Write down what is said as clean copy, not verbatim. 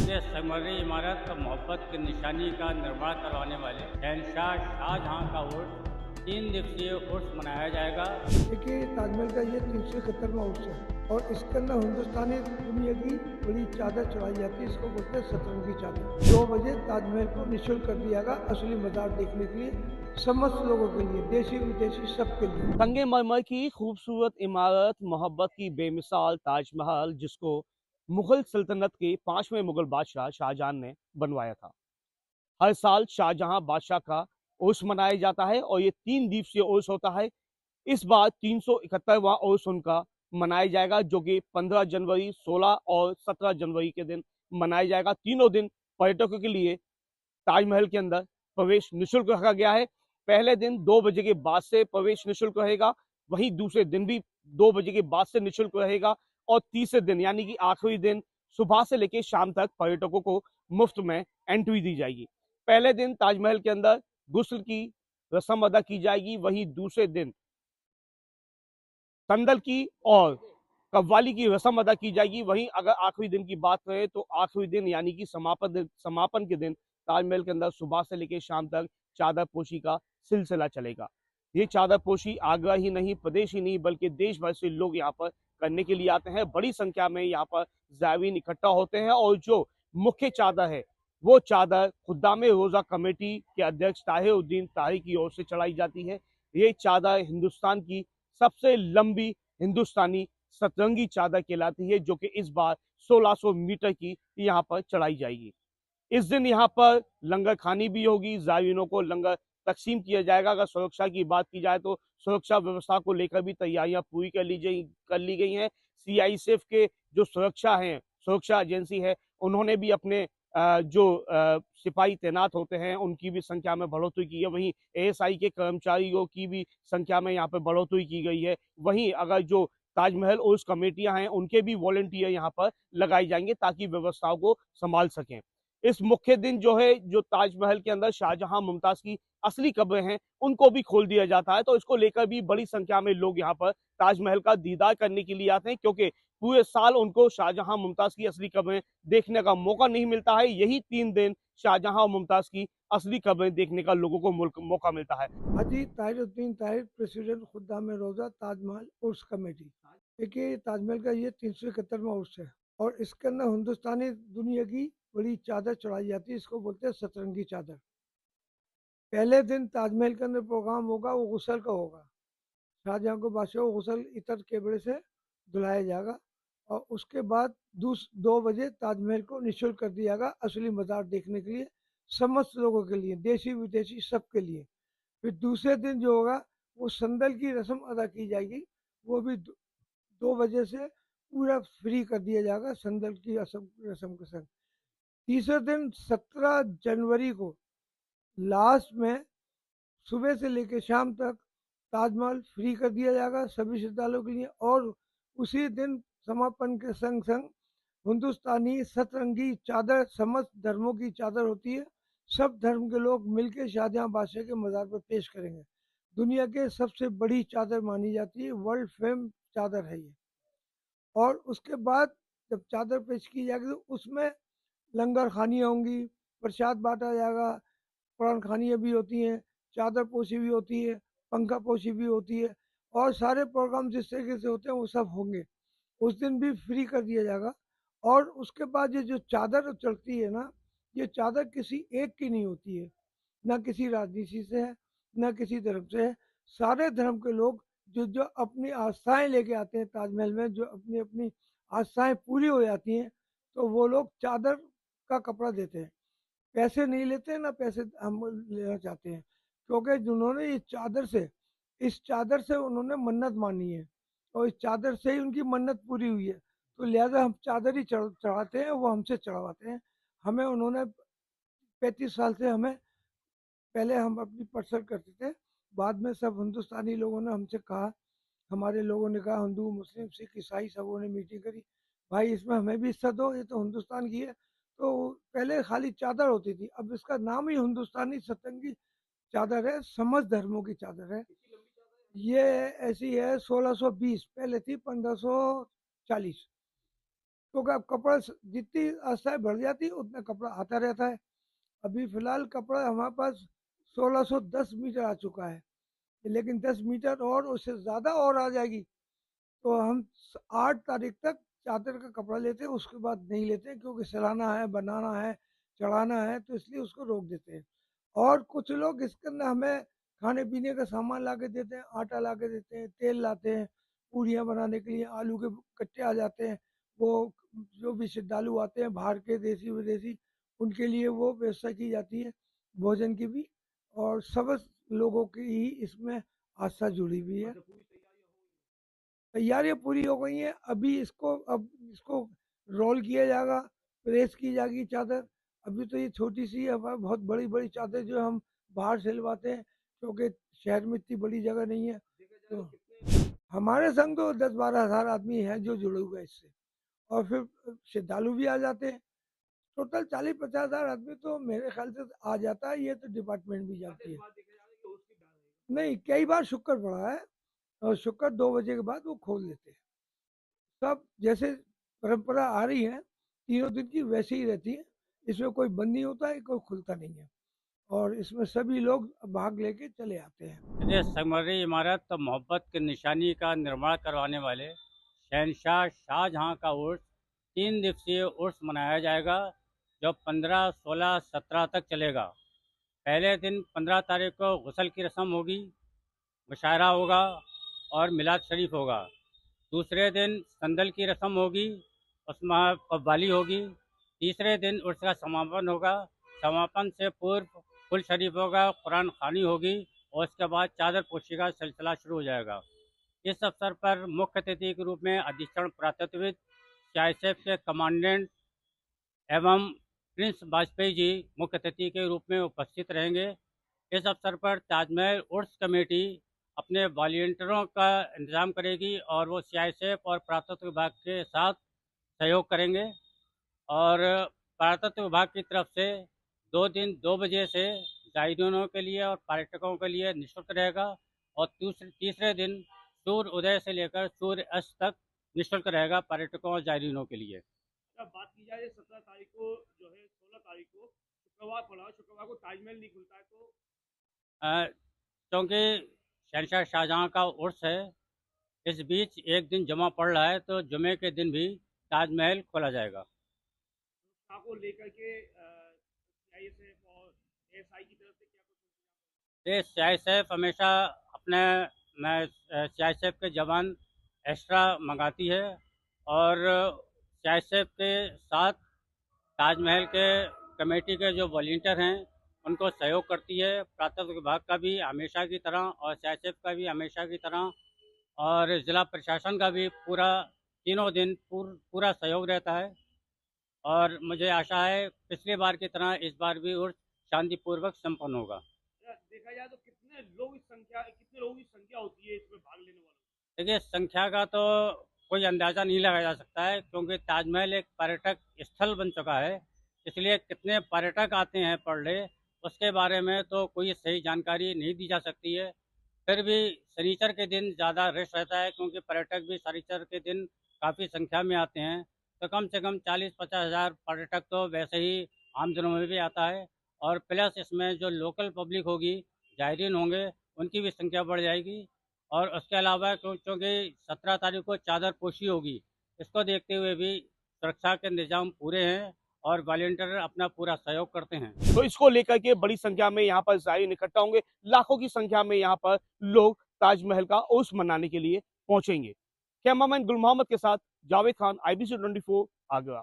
इतने संगमरमरी इमारत और मोहब्बत की निशानी का निर्माण करवाने वाले शहनशाह शाहजहां का उर्स 3 दिवसीय उर्स मनाया जाएगा। देखिए ताजमहल का ये 371वां उर्स है और इसके अंदर हिंदुस्तानी दुनिया की बड़ी चादर चढ़ाई जाती है। इसको बोलते हैं सतरंगी चादर। 2 बजे ताजमहल को निःशुल्क कर दिया गया असली मजार देखने के लिए, समस्त लोगों के लिए, देशी विदेशी सबके लिए। संगमरमर की खूबसूरत इमारत मोहब्बत की बेमिसाल ताजमहल, जिसको मुगल सल्तनत के 5वें मुगल बादशाह शाहजहां ने बनवाया था। हर साल शाहजहां बादशाह का उर्स मनाया जाता है और ये 3 दिवसीय उर्स होता है। इस बार 371वां उर्स उनका मनाया जाएगा, जो कि 15 जनवरी, 16 और 17 जनवरी के दिन मनाया जाएगा। तीनों दिन पर्यटकों के लिए ताजमहल के अंदर प्रवेश निःशुल्क रखा गया है। पहले दिन 2 बजे के बाद से प्रवेश निःशुल्क रहेगा, वहीं दूसरे दिन भी 2 बजे के बाद से निःशुल्क रहेगा और तीसरे दिन यानी कि आखिरी दिन सुबह से लेकर शाम तक पर्यटकों को मुफ्त में एंट्री दी जाएगी। पहले दिन ताजमहल के अंदर गुस्ल की रस्म अदा की जाएगी, वहीं दूसरे दिन संदल की और कव्वाली की रस्म अदा की जाएगी। वहीं अगर आखिरी दिन की बात करें तो आखिरी दिन यानी कि समापन के दिन ताजमहल के अंदर सुबह से लेकर शाम तक चादर पोशी का सिलसिला चलेगा। ये चादर पोशी आगरा ही नहीं, प्रदेश ही नहीं, बल्कि देश भर से लोग यहाँ पर करने के लिए आते हैं। बड़ी संख्या में यहाँ पर ज़ायरीन इकट्ठा होते हैं और जो मुख्य चादर है वो चादर खुद्दामे रोजा कमेटी के अध्यक्ष ताहिर उद्दीन ताही की ओर से चढ़ाई जाती है। ये चादर हिंदुस्तान की सबसे लंबी हिंदुस्तानी सतरंगी चादर कहलाती है, जो कि इस बार 1600 मीटर की यहाँ पर चढ़ाई जाएगी। इस दिन यहाँ पर लंगर खानी भी होगी, ज़ायरीनों को लंगर तकसीम किया जाएगा। अगर सुरक्षा की बात की जाए तो सुरक्षा व्यवस्था को लेकर भी तैयारियां पूरी कर ली गई हैं। सीआईएसएफ के जो सुरक्षा एजेंसी है, उन्होंने भी अपने जो सिपाही तैनात होते हैं उनकी भी संख्या में बढ़ोतरी की है। वहीं एएसआई के कर्मचारियों की भी संख्या में यहाँ पर बढ़ोतरी की गई है। वहीं अगर जो ताजमहल उर्स कमेटियां हैं उनके भी वॉलंटियर यहाँ पर लगाए जाएंगे ताकि व्यवस्थाओं को संभाल सकें। इस मुख्य दिन जो है, जो ताजमहल के अंदर शाहजहां मुमताज की असली कब्रें हैं उनको भी खोल दिया जाता है, तो इसको लेकर भी बड़ी संख्या में लोग यहाँ पर ताजमहल का दीदार करने के लिए आते हैं, क्योंकि पूरे साल उनको शाहजहां मुमताज की असली कब्रें देखने का मौका नहीं मिलता है। यही 3 दिन शाहजहां और मुमताज की असली कब्रें देखने का लोगों को मौका मिलता है। हाजी ताहिरुद्दीन ताहिर, प्रेसिडेंट खुद्दाम रोजा ताजमहल उर्स कमेटी। देखिए ताजमहल का ये 371वां उर्स है और इसके अंदर हिंदुस्तानी दुनिया की बड़ी चादर चढ़ाई जाती है। इसको बोलते हैं सतरंगी चादर। पहले दिन ताजमहल के अंदर प्रोग्राम होगा, वो गुसल का होगा। शाहजहां को बादशाह को गुसल इतर केबड़े से धुलाया जाएगा और उसके बाद 2 बजे ताजमहल को निःशुल्क कर दिया जाएगा असली मजार देखने के लिए, समस्त लोगों के लिए, देशी विदेशी सबके लिए। फिर दूसरे दिन जो होगा वो संदल की रस्म अदा की जाएगी, वो भी 2 बजे से पूरा फ्री कर दिया जाएगा संदल की रस्म के संग। तीसरे दिन 17 जनवरी को लास्ट में सुबह से लेकर शाम तक ताजमहल फ्री कर दिया जाएगा सभी श्रद्धालुओं के लिए और उसी दिन समापन के संग संग हिंदुस्तानी सतरंगी चादर, समस्त धर्मों की चादर होती है, सब धर्म के लोग मिलकर शाहजहां बादशाह के मजार पर पेश करेंगे। दुनिया के सबसे बड़ी चादर मानी जाती है, वर्ल्ड फेम चादर है ये। और उसके बाद जब चादर पेश की जाएगी तो उसमें लंगर खानियाँ होंगी, प्रसाद बांटा जाएगा, कुरान खानियाँ भी होती हैं, चादर पोशी भी होती है, पंखा पोशी भी होती है और सारे प्रोग्राम जिस तरीके से होते हैं वो सब होंगे। उस दिन भी फ्री कर दिया जाएगा। और उसके बाद ये जो चादर चढ़ती है ना, ये चादर किसी एक की नहीं होती है, ना किसी राजनीति से है, ना किसी धर्म से है। सारे धर्म के लोग जो जो अपनी आस्थाएं लेके आते हैं ताजमहल में, जो अपनी अपनी आस्थाएं पूरी हो जाती हैं तो वो लोग चादर का कपड़ा देते हैं। पैसे नहीं लेते हैं, ना पैसे हम लेना चाहते हैं, क्योंकि जिन्होंने इस चादर से उन्होंने मन्नत मानी है और इस चादर से ही उनकी मन्नत पूरी हुई है, तो लिहाजा हम चादर ही चढ़ाते हैं, वो हमसे चढ़वाते हैं। हमें उन्होंने 35 साल से हमें, पहले हम अपनी पर्सनल करते थे, बाद में सब हिंदुस्तानी लोगों ने हमसे कहा, हमारे लोगों ने कहा, हिंदू मुस्लिम सिख ईसाई सबों ने मीटिंग करी, भाई इसमें हमें भी हिस्सा दो, ये तो हिंदुस्तान की है। तो पहले खाली चादर होती थी, अब इसका नाम ही हिंदुस्तानी सतरंगी चादर है, समस्त धर्मों की चादर है। ये ऐसी है 1620, पहले थी 1540। क्योंकि अब कपड़ा जितनी आस्थाएं बढ़ जाती है उतना कपड़ा आता रहता है। अभी फिलहाल कपड़ा हमारे पास 1610 मीटर आ चुका है, लेकिन 10 मीटर और उससे ज़्यादा और आ जाएगी तो हम 8 तारीख तक चादर का कपड़ा लेते हैं, उसके बाद नहीं लेते हैं, क्योंकि सिलाना है, बनाना है, चढ़ाना है, तो इसलिए उसको रोक देते हैं। और कुछ लोग इसके अंदर हमें खाने पीने का सामान ला के देते हैं, आटा ला के देते हैं, तेल लाते हैं, पूड़ियाँ बनाने के लिए आलू के कट्टे आ जाते हैं। वो जो भी श्रद्धालु आते हैं बाहर के, देसी विदेशी, उनके लिए वो व्यवस्था की जाती है भोजन की भी। और सब लोगों की ही इसमें आस्था जुड़ी हुई है। तैयारियां पूरी हो गई हैं। अब इसको रोल किया जाएगा, प्रेस की जाएगी चादर। अभी तो ये छोटी सी है, बहुत बड़ी बड़ी चादर जो हम बाहर सिलवाते हैं, क्योंकि शहर में इतनी बड़ी जगह नहीं है। तो हमारे संग तो 10-12 हज़ार आदमी हैं जो जुड़े हुए हैं इससे, और फिर श्रद्धालु भी आ जाते हैं। टोटल 40-50 हज़ार आदमी तो मेरे ख्याल से आ जाता है। ये तो डिपार्टमेंट भी जाती है। नहीं, कई बार शुक्र पड़ा है, और शुक्र 2 बजे के बाद वो खोल देते हैं। सब जैसे परंपरा आ रही है तीनों दिन की वैसे ही रहती है। इसमें कोई बंद नहीं होता है, कोई खुलता नहीं है, और इसमें सभी लोग भाग लेके चले आते हैं। ये संगमरमरी इमारत तो मोहब्बत की निशानी का निर्माण करवाने वाले शहनशाह शाहजहां का उर्स 3 दिवसीय उर्स मनाया जाएगा, जो 15, 16, 17 तक चलेगा। पहले दिन 15 तारीख को गुस्ल की रस्म होगी, मुशायरा होगा और मिलाद शरीफ होगा। दूसरे दिन संदल की रस्म होगी, उसमें कव्वाली होगी। तीसरे दिन उर्स का समापन होगा। समापन से पूर्व फुल शरीफ होगा, कुरान खानी होगी, और उसके बाद चादर पोशी का सिलसिला शुरू हो जाएगा। इस अवसर पर मुख्य अतिथि के रूप में अधीक्षण पुरातत्वविद सीआईएसएफ के कमांडेंट एवं प्रिंस वाजपेयी जी मुख्य अतिथि के रूप में उपस्थित रहेंगे। इस अवसर पर ताजमहल उर्स कमेटी अपने वॉलंटियरों का इंतजाम करेगी, और वो सीआईएसएफ और पुरातत्व विभाग के साथ सहयोग करेंगे। और पुरातत्व विभाग की तरफ से 2 दिन 2 बजे से जायरीनों के लिए और पर्यटकों के लिए निःशुल्क रहेगा, और तीसरे दिन सूर्य उदय से लेकर सूर्य अस्त तक निःशुल्क रहेगा पर्यटकों और जायरीनों के लिए। जब बात की जाए 17 तारीख को जो है 16 तारीख को शुक्रवार पड़ा, शुक्रवार को ताजमहल नहीं खुलता है, तो क्योंकि शहनशाह शाहजहां का उर्स है, इस बीच एक दिन जुमा पड़ रहा है, तो जुमे के दिन भी ताजमहल खोला जाएगा। को लेकर के सीआईएसएफ और एएसआई की तरफ से क्या कुछ? ये सीआईएसएफ हमेशा अपने सीआईएसएफ के जवान एक्स्ट्रा मंगाती है, और सीआईएसएफ के साथ ताजमहल के कमेटी के जो वॉलंटियर हैं उनको सहयोग करती है। पुरातत्व विभाग का भी हमेशा की तरह, और सीआईएसएफ का भी हमेशा की तरह, और ज़िला प्रशासन का भी पूरा तीनों दिन पूरा सहयोग रहता है। और मुझे आशा है पिछली बार की तरह इस बार भी उर्स शांतिपूर्वक संपन्न होगा। देखा जाए तो कितने लोगों की संख्या होती है इसमें भाग लेने वालों? देखिए, संख्या का तो कोई अंदाज़ा नहीं लगाया जा सकता है, क्योंकि ताजमहल एक पर्यटक स्थल बन चुका है। इसलिए कितने पर्यटक आते हैं पर डे, उसके बारे में तो कोई सही जानकारी नहीं दी जा सकती है। फिर भी शनिचर के दिन ज़्यादा रश रहता है, क्योंकि पर्यटक भी शनिचर के दिन काफ़ी संख्या में आते हैं। तो कम से कम 40-50 हज़ार पर्यटक तो वैसे ही आम दिनों में भी आता है, और प्लस इसमें जो लोकल पब्लिक होगी, जायरीन होंगे, उनकी भी संख्या बढ़ जाएगी। और उसके अलावा क्योंकि 17 तारीख को चादर पोशी होगी, इसको देखते हुए भी सुरक्षा के निज़ाम पूरे हैं, और वॉलंटियर अपना पूरा सहयोग करते हैं। तो इसको लेकर के बड़ी संख्या में यहाँ पर जायरीन इकट्ठा होंगे, लाखों की संख्या में यहाँ पर लोग ताजमहल का उर्स मनाने के लिए पहुंचेंगे। कैमरामैन गुल मोहम्मद के साथ जावेद खान, IBC 24, आगरा।